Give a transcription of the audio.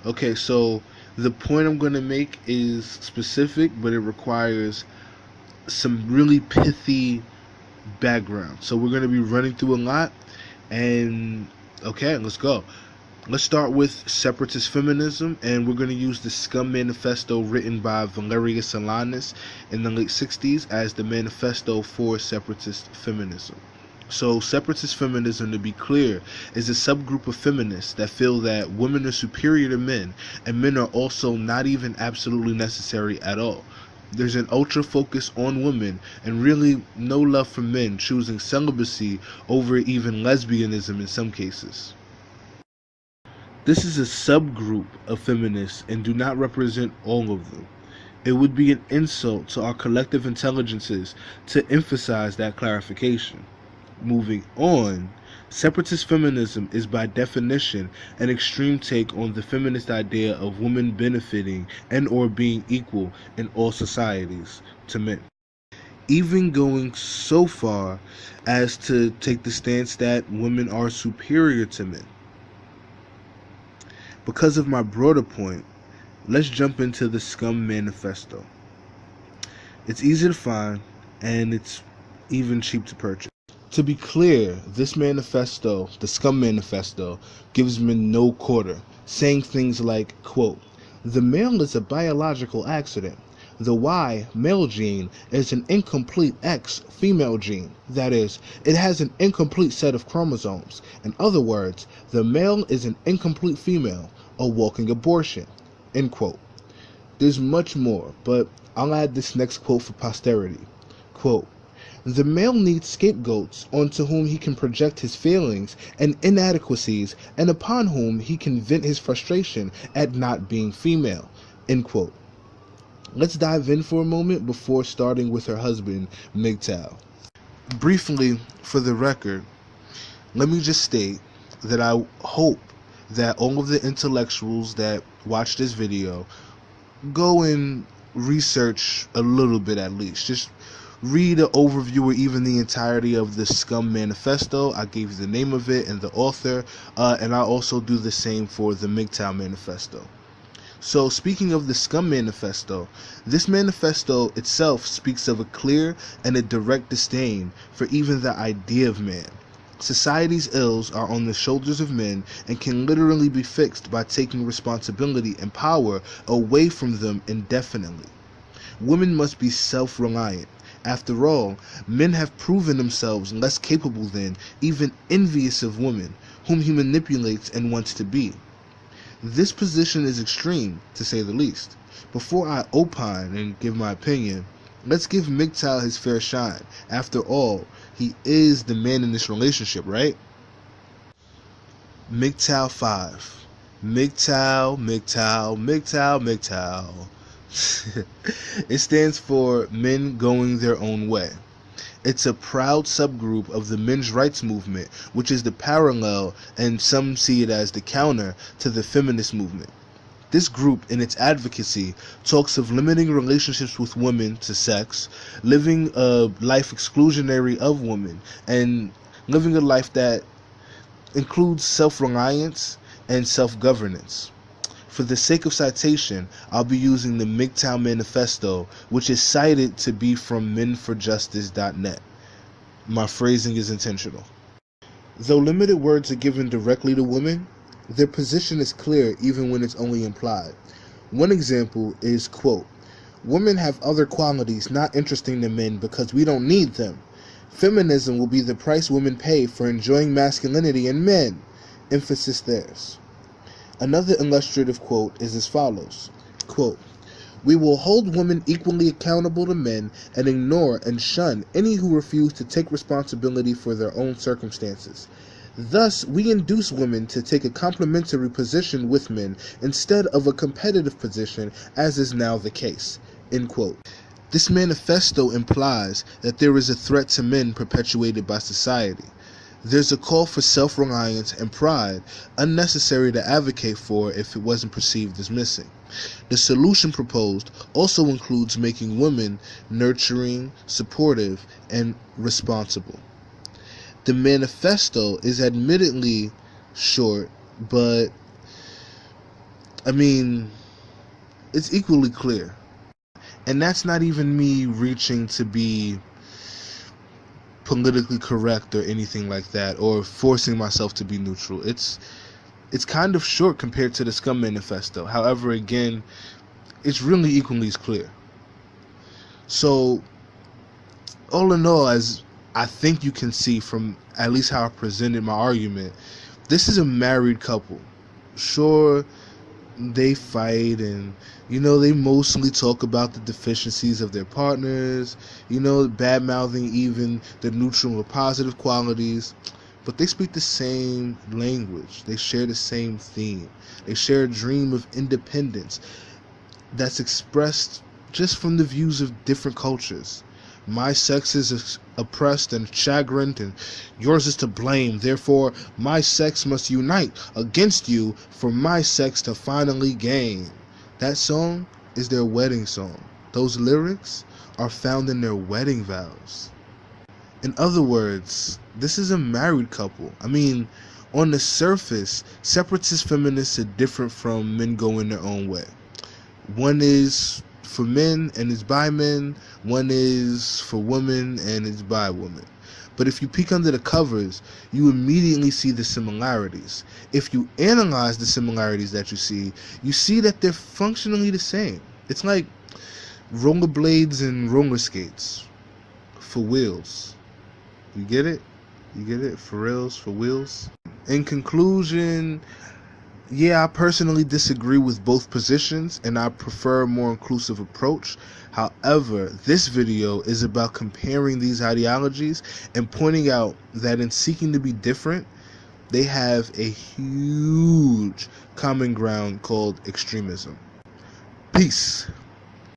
Okay, so the point I'm going to make is specific, but it requires some really pithy background. So we're going to be running through a lot, and okay, let's go. Let's start with separatist feminism, and we're going to use the Scum Manifesto written by Valeria Solanas in the late 60s as the manifesto for separatist feminism. So, separatist feminism, to be clear, is a subgroup of feminists that feel that women are superior to men, and men are also not even absolutely necessary at all. There's an ultra focus on women, and really no love for men, choosing celibacy over even lesbianism in some cases. This is a subgroup of feminists and do not represent all of them. It would be an insult to our collective intelligences to emphasize that clarification. Moving on, separatist feminism is by definition an extreme take on the feminist idea of women benefiting and or being equal in all societies to men, even going so far as to take the stance that women are superior to men. Because of my broader point, let's jump into the Scum Manifesto. It's easy to find, and it's even cheap to purchase. To be clear, this manifesto, the Scum Manifesto, gives men no quarter, saying things like, quote, "The male is a biological accident. The Y male gene is an incomplete X female gene. That is, it has an incomplete set of chromosomes. In other words, the male is an incomplete female, a walking abortion." End quote. There's much more, but I'll add this next quote for posterity. Quote, "The male needs scapegoats onto whom he can project his failings and inadequacies and upon whom he can vent his frustration at not being female." End quote. Let's dive in for a moment before starting with her husband, Mgtow. Briefly, for the record, let me just state that I hope that all of the intellectuals that watch this video go and research a little bit at least. Just read an overview or even the entirety of the Scum Manifesto. I gave you the name of it and the author, and I also do the same for the Mgtow Manifesto. So, speaking of the Scum Manifesto, this manifesto itself speaks of a clear and a direct disdain for even the idea of man. Society's ills are on the shoulders of men and can literally be fixed by taking responsibility and power away from them indefinitely. Women must be self-reliant. After all, men have proven themselves less capable than, even envious of women, whom he manipulates and wants to be. This position is extreme, to say the least. Before I opine and give my opinion, let's give Mgtow his fair shine. After all, he is the man in this relationship, right? Mgtow 5. Mgtow, Mgtow, Mgtow, Mgtow. It stands for Men Going Their Own Way. It's a proud subgroup of the men's rights movement, which is the parallel, and some see it as the counter, to the feminist movement. This group, in its advocacy, talks of limiting relationships with women to sex, living a life exclusionary of women, and living a life that includes self-reliance and self-governance. For the sake of citation, I'll be using the Mgtow Manifesto, which is cited to be from menforjustice.net. My phrasing is intentional. Though limited words are given directly to women, their position is clear even when it's only implied. One example is, quote, "Women have other qualities not interesting to men because we don't need them. Feminism will be the price women pay for enjoying masculinity in men." Emphasis theirs. Another illustrative quote is as follows, quote, "We will hold women equally accountable to men and ignore and shun any who refuse to take responsibility for their own circumstances. Thus, we induce women to take a complementary position with men instead of a competitive position, as is now the case." End quote. This manifesto implies that there is a threat to men perpetuated by society. There's a call for self-reliance and pride, unnecessary to advocate for if it wasn't perceived as missing. The solution proposed also includes making women nurturing, supportive, and responsible. The manifesto is admittedly short, but I mean, it's equally clear. And that's not even me reaching to be politically correct or anything like that, or forcing myself to be neutral. It's kind of short compared to the Scum Manifesto. However, again, it's really equally as clear. So, all in all, as I think you can see from at least how I presented my argument, this is a married couple. Sure, they fight and, they mostly talk about the deficiencies of their partners, bad mouthing even the neutral or positive qualities, but they speak the same language. They share the same theme. They share a dream of independence that's expressed just from the views of different cultures. My sex is oppressed and chagrined, and yours is to blame. Therefore, my sex must unite against you for my sex to finally gain. That song is their wedding song. Those lyrics are found in their wedding vows. In other words, this is a married couple. I mean, on the surface, separatist feminists are different from men going their own way. One is for men and is by men, one is for women and is by women. But if you peek under the covers, you immediately see the similarities. If you analyze the similarities that you see that they're functionally the same. It's like rollerblades and roller skates for wheels. You get it? You get it? For reals, for wheels. In conclusion, yeah, I personally disagree with both positions and I prefer a more inclusive approach. However, this video is about comparing these ideologies and pointing out that in seeking to be different, they have a huge common ground called extremism. Peace.